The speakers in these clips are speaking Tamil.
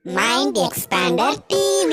Mind Expander TV.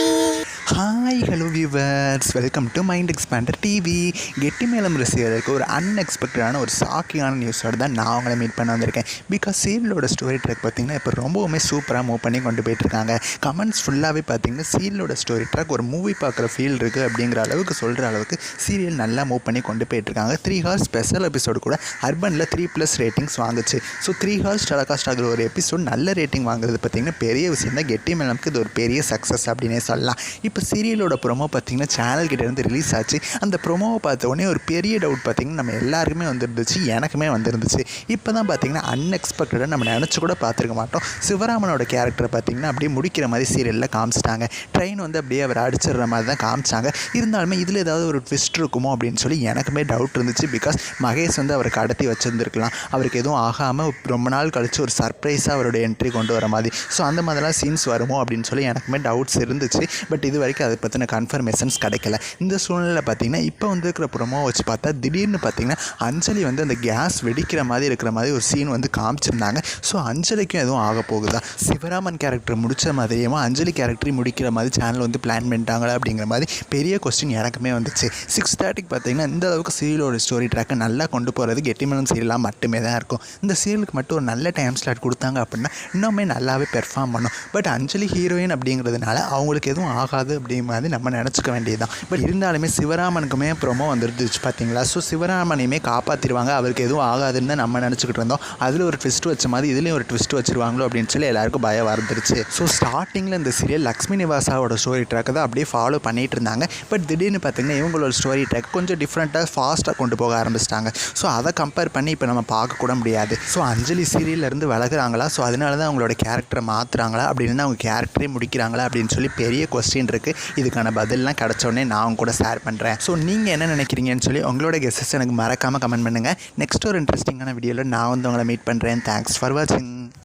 Hi hello viewers, welcome to mind expander TV. கெட்டி மேலம் ரசிகர்களுக்கு ஒரு அன்எக்ஸ்பெக்டடான ஒரு ஷாக்கிங்கான நியூஸோடு தான் நான் அவங்கள மீட் பண்ண வந்திருக்கேன். பிகாஸ் சீரியலோட ஸ்டோரி ட்ராக் பார்த்திங்கன்னா இப்போ ரொம்பவுமே சூப்பராக மூவ் பண்ணி கொண்டு போயிட்டுருக்காங்க. கமெண்ட்ஸ் ஃபுல்லாகவே பார்த்திங்கன்னா சீரியலோட ஸ்டோரி ட்ராக் ஒரு மூவி பார்க்குற ஃபீல் இருக்குது அப்படிங்கிற அளவுக்கு சொல்கிற அளவுக்கு சீரியல் நல்லா மூவ் பண்ணி கொண்டு போயிட்டுருக்காங்க. 3 hours ஸ்பெஷல் எபிசோடு கூட அர்பனில் 3+ ரேட்டிங்ஸ் வாங்குச்சு. ஸோ 3 hours டெலகாஸ்ட் ஆகிற ஒரு எபிசோட் நல்ல ரேட்டிங் வாங்குறது பார்த்திங்கன்னா பெரிய விஷயம் தான். கெட்டி மேலம்க்கு இது ஒரு பெரிய சக்ஸஸ் அப்படின்னே சொல்லலாம். இப்போ சீரியலோட ப்ரோமோ பார்த்திங்கன்னா சேனல் கிட்டேருந்து ரிலீஸ் ஆச்சு. அந்த ப்ரோமோவை பார்த்த உடனே ஒரு பெரிய டவுட் பார்த்திங்கன்னா நம்ம எல்லாருக்குமே வந்துருந்துச்சு, எனக்குமே வந்துருந்துச்சு. இப்போ தான் பார்த்திங்கன்னா அன்எக்ஸ்பெக்டடாக நம்ம நினச்சி கூட பார்த்துருக்க மாட்டோம். சிவராமனோட கேரக்டரை பார்த்திங்கன்னா அப்படியே முடிக்கிற மாதிரி சீரியலில் காமிச்சிட்டாங்க. ட்ரெயின் வந்து அப்படியே அவர் அடிச்சிடுற மாதிரி தான் காமிச்சாங்க. இருந்தாலுமே இதில் ஏதாவது ஒரு ட்விஸ்ட் இருக்குமோ அப்படின்னு சொல்லி எனக்குமே டவுட் இருந்துச்சு. பிகாஸ் மகேஷ் வந்து அவரை கடத்தி வச்சுருந்துருக்கலாம். அவருக்கு எதுவும் ஆகாமல் ரொம்ப நாள் கழித்து ஒரு சர்ப்ரைஸாக அவரோட என்ட்ரி கொண்டு வர மாதிரி. ஸோ அந்த மாதிரிலாம் சீன்ஸ் வருமோ அப்படின்னு சொல்லி எனக்குமே டவுட்ஸ் இருந்துச்சு. பட் இது வரைக்கும் அதை பற்றின கன்ஃபர்மேஷன்ஸ் கிடைக்கல. இந்த சூழ்நிலை பார்த்திங்கன்னா இப்போ வந்து இருக்கிற ப்ரோமோ வச்சு பார்த்தா திடீர்னு பார்த்திங்கன்னா அஞ்சலி வந்து அந்த கேஸ் வெடிக்கிற மாதிரி இருக்கிற மாதிரி ஒரு சீன் வந்து காமிச்சிருந்தாங்க. ஸோ அஞ்சலிக்கும் எதுவும் ஆக போகுதா, சிவராமன் கேரக்டர் முடித்த மாதிரியுமா அஞ்சலி கேரக்டரையும் முடிக்கிற மாதிரி சேனல் வந்து பிளான் பண்ணிட்டாங்களா அப்படிங்கிற மாதிரி பெரிய கொஸ்டின் எனக்குமே வந்துச்சு. 6:30 பார்த்திங்கன்னா இந்த அளவுக்கு சீரியலோட ஸ்டோரி ட்ராக்கை நல்லா கொண்டு போகிறது கெட்டி மேலம் சீரியலாக மட்டுமே தான் இருக்கும். இந்த சீரியலுக்கு மட்டும் ஒரு நல்ல டைம் ஸ்லாட் கொடுத்தாங்க அப்படின்னா இன்னுமே நல்லாவே பெர்ஃபார்ம் பண்ணும். பட் அஞ்சலி ஹீரோயின் அப்படிங்கிறதுனால அவங்களுக்கு எதுவும் ஆகாது அப்படிங்கிற மாதிரி நம்ம நினச்சிக்க வேண்டியதுதான். பட் இருந்தாலுமே சிவராமனுக்குமே ப்ரோமோ வந்துருந்துச்சு பார்த்தீங்களா. ஸோ சிவராமனையுமே காப்பாற்றிடுவாங்க, அவருக்கு எதுவும் ஆகாதுன்னு தான் நம்ம நினச்சிக்கிட்டு இருந்தோம். அதில் ஒரு ட்விஸ்ட் வச்ச மாதிரி இதுலேயும் ஒரு ட்விஸ்ட் வச்சுருவாங்களோ அப்படின்னு சொல்லி எல்லாருக்கும் பயம் வந்துருச்சு. ஸோ ஸ்டார்டிங்கில் இந்த சீரியல் லக்ஷ்மி நிவாசாவோட ஸ்டோரி ட்ராக்கை தான் அப்படியே ஃபாலோ பண்ணிகிட்டு இருந்தாங்க. பட் திடீர்னு பார்த்திங்கன்னா இவங்களோட ஸ்டோரி ட்ராக் கொஞ்சம் டிஃப்ரெண்ட்டாக ஃபாஸ்ட்டாக கொண்டு போக ஆரம்பிச்சிட்டாங்க. ஸோ அதை கம்பேர் பண்ணி இப்போ நம்ம பார்க்கக்கூட முடியாது. ஸோ அஞ்சலி சீரியல்லேருந்து விலகுறாங்களா, ஸோ அதனால தான் அவங்களோட கேரக்டரை மாற்றுறாங்களா, அப்படின்னு அவங்க கேரக்டரே முடிக்கிறாங்களா அப்படின்னு சொல்லி பெரிய கொஸ்டின் இருக்குது. இதுக்கான பதிலெலாம் கிடச்சோடனே நான் அவங்க கூட ஷேர் பண்ணுறேன். ஸோ நீங்கள் என்ன நினைக்கிறீங்கன்னு சொல்லி உங்களோட கெஸ்ஸஸ் எனக்கு மறக்காமல் கமெண்ட் பண்ணுங்கள். நெக்ஸ்ட் ஒரு இன்ட்ரெஸ்டிங்கான வீடியோவில் நான் வந்து உங்களை மீட் பண்ணுறேன். தேங்க்ஸ் ஃபார் வாட்சிங்.